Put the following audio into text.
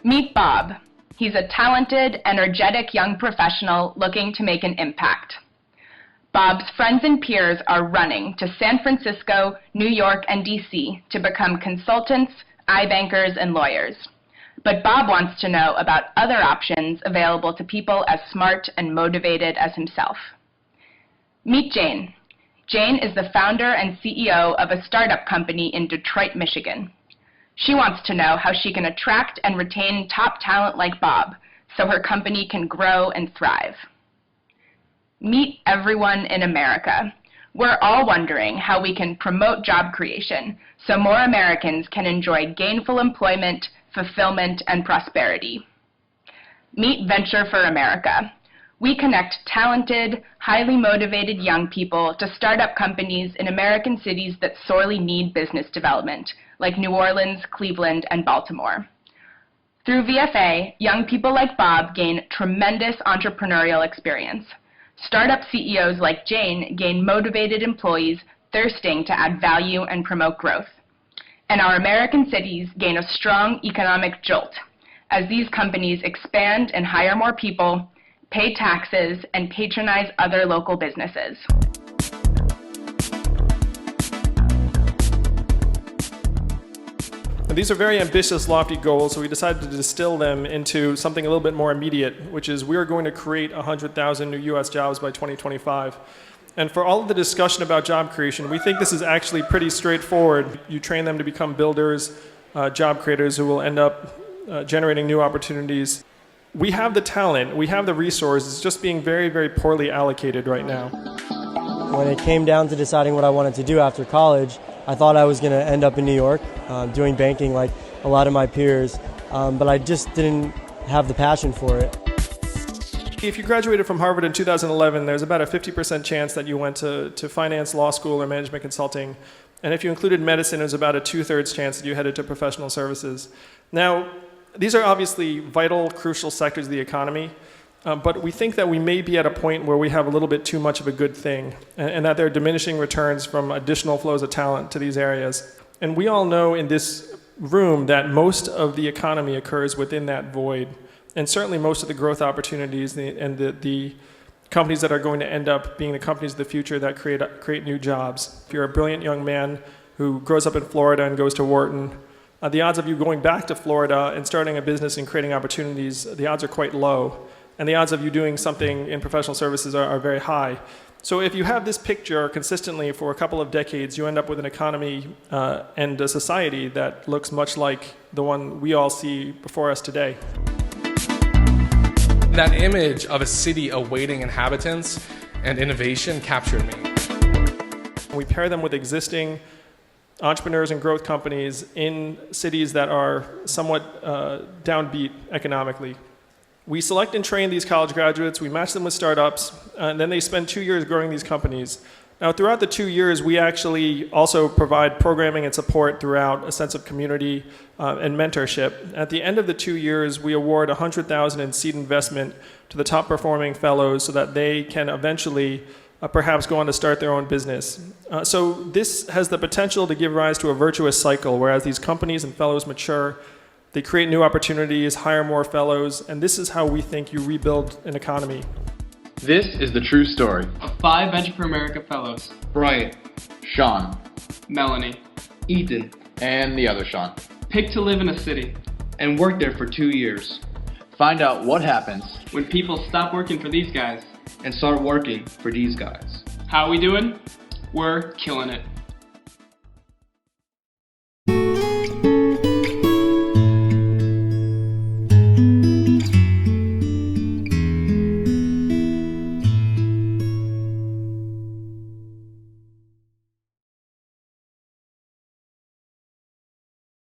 Meet Bob. He's a talented, energetic young professional looking to make an impact. Bob's friends and peers are running to San Francisco, New York, and DC to become consultants, iBankers, and lawyers. But Bob wants to know about other options available to people as smart and motivated as himself. Meet Jane. Jane is the founder and CEO of a startup company in Detroit, Michigan. She wants to know how she can attract and retain top talent like Bob so her company can grow and thrive. Meet everyone in America. We're all wondering how we can promote job creation so more Americans can enjoy gainful employment, fulfillment, and prosperity. Meet Venture for America. We connect talented, highly motivated young people to start up companies in American cities that sorely need business development, like New Orleans, Cleveland, and Baltimore. Through VFA, young people like Bob gain tremendous entrepreneurial experience. Startup CEOs like Jane gain motivated employees thirsting to add value and promote growth. And our American cities gain a strong economic jolt as these companies expand and hire more people, pay taxes, and patronize other local businesses. These are very ambitious, lofty goals, so we decided to distill them into something a little bit more immediate, which is we are going to create 100,000 new U.S. jobs by 2025. And for all of the discussion about job creation, we think this is actually pretty straightforward. You train them to become builders, job creators who will end up generating new opportunities. We have the talent, we have the resources, it's just being very, very poorly allocated right now. When it came down to deciding what I wanted to do after college, I thought I was going to end up in New York doing banking like a lot of my peers, but I just didn't have the passion for it. If you graduated from Harvard in 2011, there's about a 50% chance that you went to finance, law school, or management consulting. And if you included medicine, it was about a 2/3 chance that you headed to professional services. Now, these are obviously vital, crucial sectors of the economy, but we think that we may be at a point where we have a little bit too much of a good thing, and that there are diminishing returns from additional flows of talent to these areas. And we all know in this room that most of the economy occurs within that void, and certainly most of the growth opportunities and the companies that are going to end up being the companies of the future that create new jobs. If you're a brilliant young man who grows up in Florida and goes to Wharton, the odds of you going back to Florida and starting a business and creating opportunities, the odds are quite low. And the odds of you doing something in professional services are very high. So if you have this picture consistently for a couple of decades, you end up with an economy and a society that looks much like the one we all see before us today. That image of a city awaiting inhabitants and innovation captured me. We pair them with existing entrepreneurs and growth companies in cities that are somewhat downbeat economically. We select and train these college graduates, we match them with startups, and then they spend 2 years growing these companies. Now, throughout the 2 years, we actually also provide programming and support throughout a sense of community and mentorship. At the end of the 2 years, we award $100,000 in seed investment to the top performing fellows so that they can eventually perhaps go on to start their own business. So this has the potential to give rise to a virtuous cycle, whereas these companies and fellows mature, they create new opportunities, hire more fellows, and this is how we think you rebuild an economy. This is the true story of 5 Venture for America fellows. Brian, Sean, Melanie, Ethan, and the other Sean. Picked to live in a city And worked there for 2 years. Find out what happens when people stop working for these guys and start working for these guys. How we doing? We're killing it.